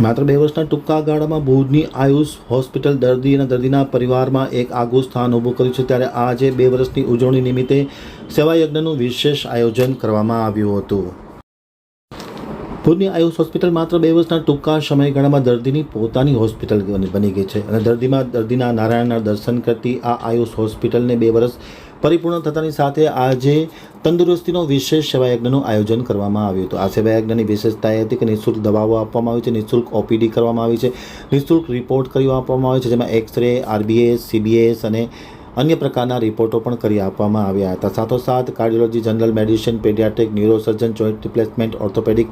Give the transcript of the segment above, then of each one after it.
માત્ર 2 વર્ષના ટૂંકા ગાળામાં ભુજની આયુષ હોસ્પિટલ દર્દી અને દર્દીના પરિવારમાં એક આગવું સ્થાન ઊભું કર્યું છે। ત્યારે આજે 2 વર્ષની ઉજવણી નિમિત્તે સેવાયજ્ઞનું વિશેષ આયોજન કરવામાં આવ્યું હતું। ભુજની આયુષ હોસ્પિટલ માત્ર 2 વર્ષના ટૂંકા સમયગાળામાં દર્દીની પોતાની હોસ્પિટલ બની ગઈ છે અને દર્દીના નારાયણના દર્શન કરતી આ આયુષ હોસ્પિટલને 2 વર્ષ પરિપૂર્ણ થતાની સાથે આજે તંદુરસ્તીનો વિશેષ સેવાયજ્ઞનું આયોજન કરવામાં આવ્યું હતું। આ સેવાયજ્ઞની વિશેષતા એ હતી કે નિઃશુલ્ક દવાઓ આપવામાં આવી છે, નિઃશુલ્ક ઓપીડી કરવામાં આવી છે, નિઃશુલ્ક રિપોર્ટ કરી આપવામાં આવે છે, જેમાં એક્સરે, આરબીએસ, સીબીએસ અને અન્ય પ્રકારના રિપોર્ટો પણ કરી આપવામાં આવ્યા હતા। સાથોસાથ cardiology, general medicine, paediatric, neurosurgeon, joint replacement, orthopaedic,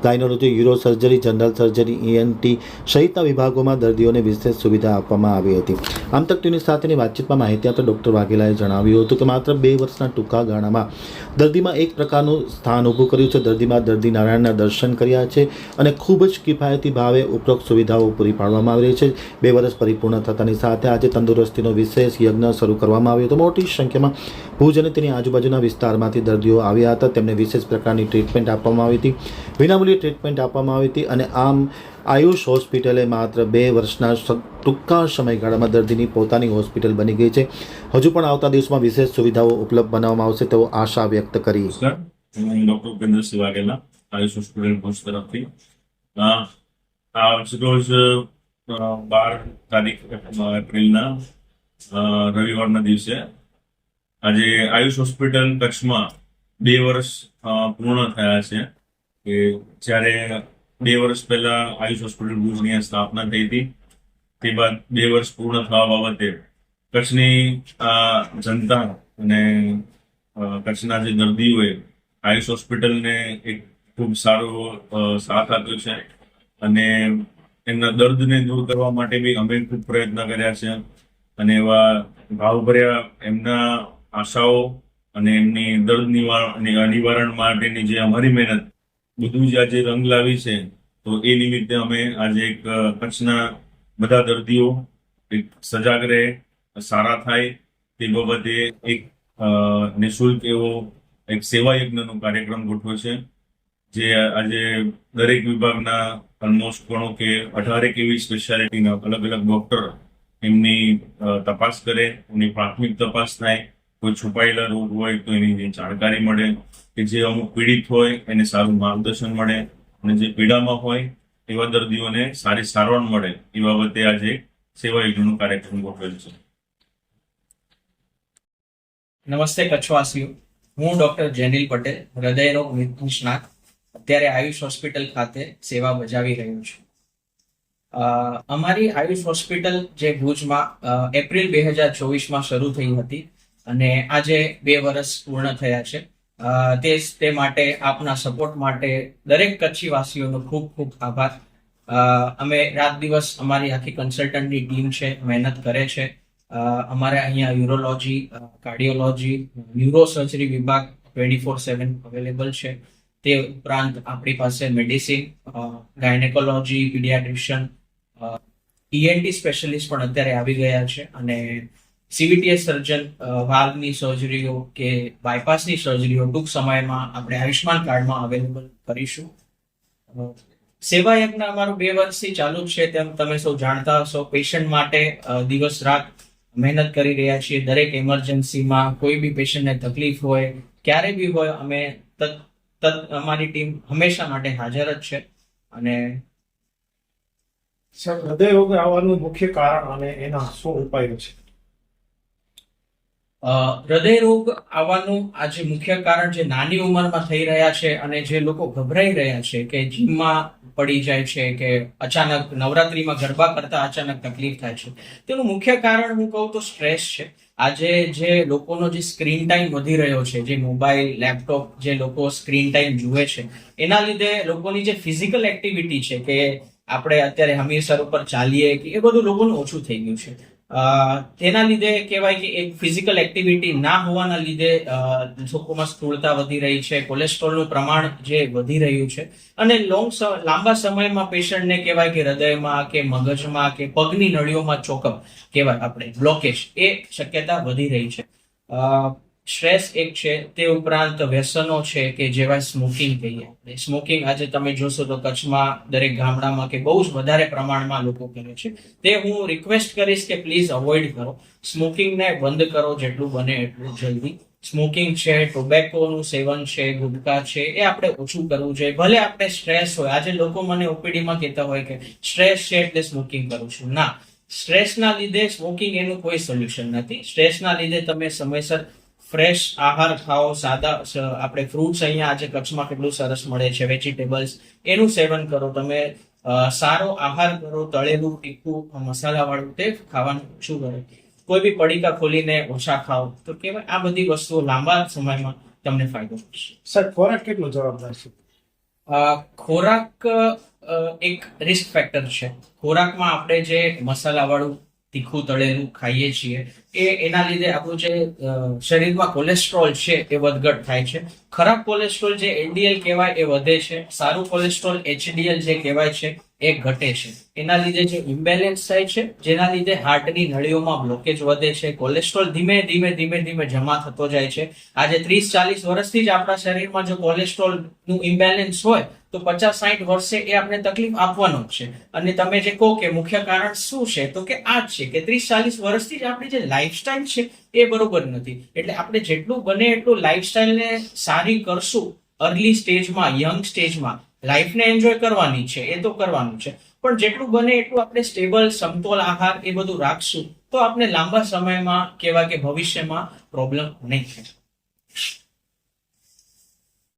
gynaecology, urosurgery, general surgery, ENT સહિતના વિભાગોમાં દર્દીઓને વિશેષ સુવિધા આપવામાં આવી હતી। આમ તક ટીવી સાથેની વાતચીતમાં માહિતી આપતા ડૉક્ટર વાઘેલાએ જણાવ્યું હતું કે માત્ર 2 વર્ષના ટૂંકા ગાળામાં દર્દીમાં એક પ્રકારનું સ્થાન ઊભું કર્યું છે। દર્દી નારાયણના દર્શન કર્યા છે અને ખૂબ જ કિફાયતી ભાવે ઉપરોક્ત સુવિધાઓ પૂરી પાડવામાં આવી રહી છે। 2 વર્ષ પરિપૂર્ણ થતાની સાથે આજે તંદુરસ્તીનો વિશેષ યજ્ઞ શરૂ કરવામાં આવ્યો હતો। મોટી સંખ્યામાં ભુજ અને તેની આજુબાજુના વિસ્તારમાંથી દર્દીઓ આવ્યા હતા। તેમને વિશેષ પ્રકારની ટ્રીટમેન્ટ આપવામાં આવી હતી, વિનામૂલ્યે ટ્રીટમેન્ટ આપવામાં આવી હતી અને આમ આયુષ હોસ્પિટલે માત્ર 2 વર્ષના ટૂંકા સમયગાળામાં દર્દીની પોતાની હોસ્પિટલ બની ગઈ છે। હજુ પણ આવતા દિવસમાં વિશેષ સુવિધાઓ ઉપલબ્ધ બનાવવામાં આવશે તેવો આશા વ્યક્ત કરી। ડોક્ટર ઉપેન્દ્રસિંહ વાઘેલા, આયુષ હોસ્પિટલ ભુજ તરફથી આજરોજ 12 તારીખ એપ્રિલના રવિવારના દિવસે આજે આયુષ હોસ્પિટલ કચ્છમાં 2 વર્ષ પૂર્ણ થયા છે કે જ્યારે 2 વર્ષ પહેલા આયુષ હોસ્પિટલ ભુજની સ્થાપના થઈ હતી। તે બાદ 2 વર્ષ પૂર્ણ થવા બાબતે કચ્છની જનતા અને કચ્છના જે દર્દીઓએ આયુષ હોસ્પિટલને એક ખૂબ સારો સાથ આપ્યો છે અને એમના દર્દને દૂર કરવા માટે બી અમે ખૂબ પ્રયત્ન કર્યા છે અને એવા ભાવભર્યા એમના આશાઓ અને એમની દર્દ નિવારણ માટેની જે અમારી મહેનત બધું જ આજે રંગ લાવી છે। તો એ નિમિત્તે અમે આજે એક કચ્છના બધા દર્દીઓ એક સજાગ રહે, સારા થાય તે બાબતે એક નિઃશુલ્ક એવો એક સેવા યજ્ઞનો કાર્યક્રમ ગોઠવ્યો છે, જે આજે દરેક વિભાગના ઓલમોસ્ટ ગણો કે 18 એવી સ્પેશિયાલિટીના અલગ અલગ ડોક્ટર એમની તપાસ કરે, એમની પ્રાથમિક તપાસ થાય, કોઈ છુપાયેલા રોગ હોય તો એની જાણકારી મળે, કે જે અમુક પીડિત હોય એને સારું માર્ગદર્શન મળે અને જે પીડામાં હોય એવા દર્દીઓને સારી સારવાર મળે એ બાબતે આજે સેવા યજ્ઞનો કાર્યક્રમ ગોઠવેલ છે। નમસ્તે કચ્છવાસીઓ, હું ડોક્ટર જેનિલ પટેલ, હૃદયરોગ નિષ્ણાત, અત્યારે આયુષ હોસ્પિટલ ખાતે સેવા બજાવી રહ્યો છું। અમારી આયુષ હોસ્પિટલ જે ભુજમાં એપ્રિલ 2024માં શરૂ થઈ હતી અને આજે 2 વર્ષ પૂર્ણ થયા છે। તે માટે આપના સપોર્ટ માટે દરેક કચ્છીવાસીઓનો ખૂબ ખૂબ આભાર। અમે રાત દિવસ અમારી આખી કન્સલ્ટન્ટની ટીમ છે, મહેનત કરે છે। અમારે અહીંયા યુરોલોજી, કાર્ડિયોલોજી, ન્યુરોસર્જરી વિભાગ 24/7 અવેલેબલ છે। તે ઉપરાંત આપણી પાસે medicine, gynaecology, paediatrician, ENT specialist પણ અત્યારે આવી ગયા છે અને સીવીટીએસ સર્જન, વાલ્વની સર્જરીઓ કે બાયપાસની સર્જરીઓ ટૂંક સમયમાં આપણે આયુષ્માન કાર્ડમાં અવેલેબલ કરીશું। સેવા યજ્ઞ અમારું 2 વર્ષથી ચાલુ જ છે, તેમ તમે સૌ જાણતા હશો। પેશન્ટ માટે દિવસ રાત મહેનત કરી રહ્યા છીએ। દરેક ઇમરજન્સીમાં કોઈ બી પેશન્ટને તકલીફ હોય, ક્યારે બી હોય, અમે અમારી ટીમ હંમેશા માટે હાજર જ છે। અને સર, હૃદય રોગ આવવાનું મુખ્ય કારણ અને એના શું ઉપાયો છે? હૃદય રોગ આવવાનું આજે મુખ્ય કારણ જે નાની ઉંમરમાં થઈ રહ્યા છે અને જે લોકો ગભરાઈ રહ્યા છે કે જીમમાં પડી જાય છે કે અચાનક નવરાત્રીમાં ગરબા કરતા અચાનક તકલીફ થાય છે, તેનું મુખ્ય કારણ હું કહું તો સ્ટ્રેસ છે। આજે જે લોકોનો જે સ્ક્રીન ટાઈમ વધી રહ્યો છે, જે મોબાઈલ, લેપટોપ જે લોકો સ્ક્રીન ટાઈમ જુએ છે, એના લીધે લોકોની જે ફિઝિકલ એક્ટિવિટી છે કે આપણે અત્યારે હમીરસર ઉપર ચાલીએ કે એ બધું લોકોનું ઓછું થઈ ગયું છે। તેના લીધે કહેવાય કે એક ફિઝિકલ એક્ટિવિટી ના હોવાના લીધે લોકોમાં સ્થૂળતા વધી રહી છે, કોલેસ્ટ્રોલનું પ્રમાણ જે વધી રહ્યું છે અને લાંબા સમયમાં પેશન્ટને કહેવાય કે હૃદયમાં કે મગજમાં કે પગની નળીઓમાં ચોકઅપ કહેવાય આપણે બ્લોકેજ, એ શક્યતા વધી રહી છે। સ્ટ્રેસ એક છે, તે ઉપરાંત વ્યસનો છે કે જેવા સ્મોકિંગ કહીએ. સ્મોકિંગ આજે તમે જોશો તો કચ્છમાં દરેક ગામડામાં કે બહુ જ વધારે પ્રમાણમાં લોકો કરે છે. તે હું રિક્વેસ્ટ કરીશ કે પ્લીઝ અવોઇડ કરો. સ્મોકિંગને બંધ કરો જેટલું બને એટલું જલ્દી. સ્મોકિંગ છે, ટોબેકોનું સેવન છે, ગુટકા છે, એ આપણે ઓછું કરવું જોઈએ. ભલે આપણે સ્ટ્રેસ હોય, આજે લોકો મને ઓપીડીમાં કહેતા હોય કે સ્ટ્રેસ છે એટલે સ્મોકિંગ કરું છું. ના, સ્ટ્રેસના લીધે સ્મોકિંગ એનું કોઈ સોલ્યુશન નથી. સ્ટ્રેસના લીધે તમે સમયસર ફ્રેશ આહાર ખાઓ, સાદા આપણે ફ્રૂટ્સ અહીંયા આજે કચ્છમાં કેટલું સરસ મળે છે, વેજીટેબલ્સ, એનું સેવન કરો. તમે સારો આહાર કરો, તળેલું, તીખું, મસાલાવાળું તે ખાવાનું ઓછું કરો. કોઈ બી પડીકા ખોલીને ઓછા ખાઓ તો કહેવાય આ બધી વસ્તુઓ લાંબા સમયમાં તમને ફાયદો કરશે. સાહેબ, ખોરાક કેટલો જવાબદાર છે? ખોરાક એક રિસ્ક ફેક્ટર છે. ખોરાકમાં આપણે જે મસાલાવાળું તીખું તળેલું ખાઈએ છીએ એના લીધે આપણું જે શરીરમાં કોલેસ્ટ્રોલ છે એ વધઘટ થાય છે. ખરાબ કોલેસ્ટ્રોલ જે એલડીએલ કહેવાય એ વધે છે. સારું કોલેસ્ટ્રોલ એચડીએલ જે કહેવાય છે એ ઘટે છે. એના લીધે જે ઇમ્બેલેન્સ થાય છે, જેના લીધે હાર્ટની નળીઓમાં બ્લોકેજ વધે છે. કોલેસ્ટ્રોલ ધીમે ધીમે જમા થતો જાય છે. આજે 30-40 વર્ષથી જ આપણા શરીરમાં જો કોલેસ્ટ્રોલનું ઇમ્બેલેન્સ હોય તો 50-60 વર્ષે એ આપણે તકલીફ આપવાનો જ છે. અને તમે જે કહો કે મુખ્ય કારણ શું છે, તો કે આ જ છે કે 30-40 વર્ષથી જ આપણી જે લાઈફસ્ટાઈલ છે એ બરોબર નથી. એટલે આપણે જેટલું બને એટલું લાઈફસ્ટાઈલને સારી કરશું અર્લી સ્ટેજમાં, યંગ સ્ટેજમાં. લાઈફને એન્જોય કરવાની છે, એ તો કરવાનું છે, પણ જેટલું બને એટલું આપણે સ્ટેબલ, સમતોલ આહાર એ બધું રાખશું તો આપણે લાંબા સમયમાં કેવા કે ભવિષ્યમાં પ્રોબ્લેમ નહીં થાય.